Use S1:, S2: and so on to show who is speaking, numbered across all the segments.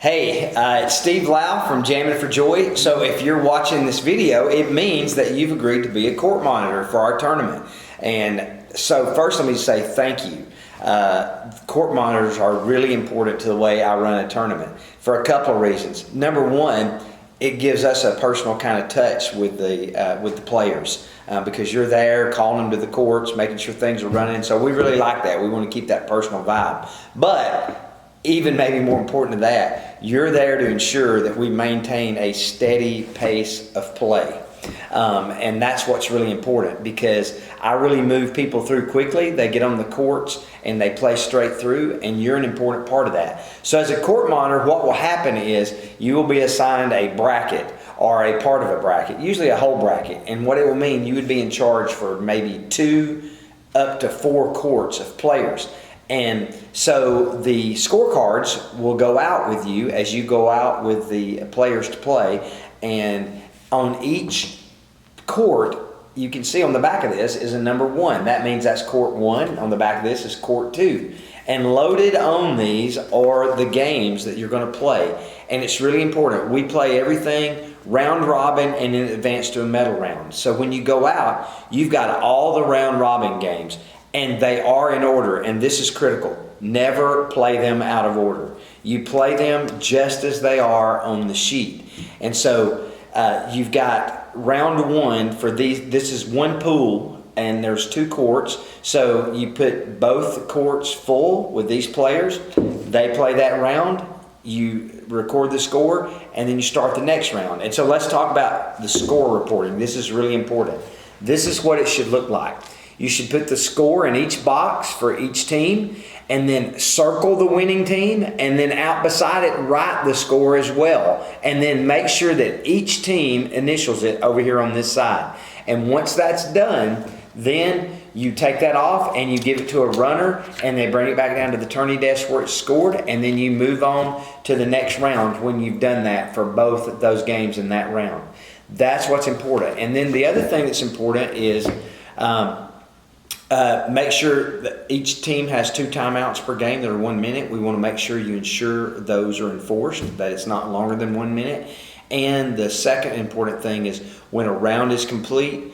S1: Hey, it's Steve Lau from Jammin for Joy. So if you're watching this video, it means that you've agreed to be a court monitor for our tournament. And so first let me say thank you. Court monitors are really important to the way I run a tournament for a couple of reasons. Number one, it gives us a personal kind of touch with the players because you're there calling them to the courts, making sure things are running. So we really like that. We want to keep that personal vibe. But even maybe more important than that, you're there to ensure that we maintain a steady pace of play. And that's what's really important, because I really move people through quickly. They get on the courts and they play straight through, and you're an important part of that. So as a court monitor, what will happen is you will be assigned a bracket or a part of a bracket, usually a whole bracket. And what it will mean, you would be in charge for maybe 2 up to 4 courts of players. And so the scorecards will go out with you as you go out with the players to play. And on each court, you can see on the back of this is a number 1. That means that's court 1. On the back of this is court 2. And loaded on these are the games that you're going to play. And it's really important. We play everything round robin and then advance to a medal round. So when you go out, you've got all the round robin games. And they are in order, and this is critical. Never play them out of order. You play them just as they are on the sheet. And so you've got round 1 for these. This is one pool, and there's 2 courts. So you put both courts full with these players. They play that round. You record the score, and then you start the next round. And so let's talk about the score reporting. This is really important. This is what it should look like. You should put the score in each box for each team, and then circle the winning team, and then out beside it write the score as well. And then make sure that each team initials it over here on this side. And once that's done, then you take that off and you give it to a runner, and they bring it back down to the tourney desk where it's scored, and then you move on to the next round when you've done that for both of those games in that round. That's what's important. And then the other thing that's important is make sure that each team has 2 timeouts per game that are 1 minute. We want to make sure you ensure those are enforced, that it's not longer than 1 minute. And the second important thing is when a round is complete,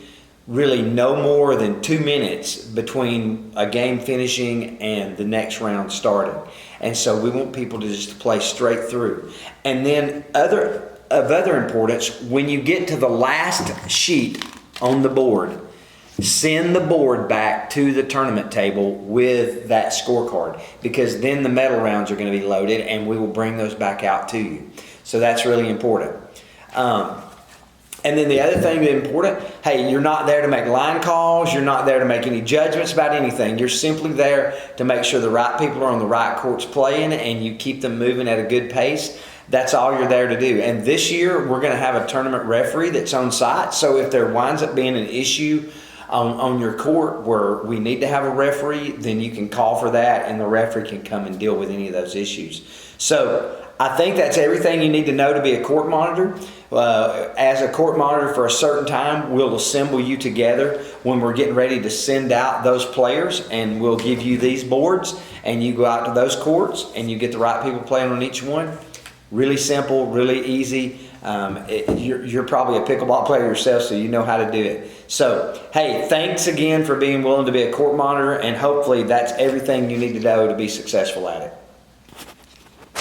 S1: really no more than 2 minutes between a game finishing and the next round starting. And so we want people to just play straight through. And then of other importance, when you get to the last sheet on the board, send the board back to the tournament table with that scorecard, because then the medal rounds are going to be loaded and we will bring those back out to you. So that's really important. And then the other thing that's important, hey, you're not there to make line calls. You're not there to make any judgments about anything. You're simply there to make sure the right people are on the right courts playing and you keep them moving at a good pace. That's all you're there to do. And this year, we're going to have a tournament referee that's on site. So if there winds up being an issue on your court where we need to have a referee, then you can call for that and the referee can come and deal with any of those issues. So I think that's everything you need to know to be a court monitor. As a court monitor for a certain time, we'll assemble you together when we're getting ready to send out those players, and we'll give you these boards, and you go out to those courts and you get the right people playing on each one. Really simple, really easy. You're probably a pickleball player yourself, so you know how to do it. So, hey, thanks again for being willing to be a court monitor, and hopefully that's everything you need to know to be successful at it.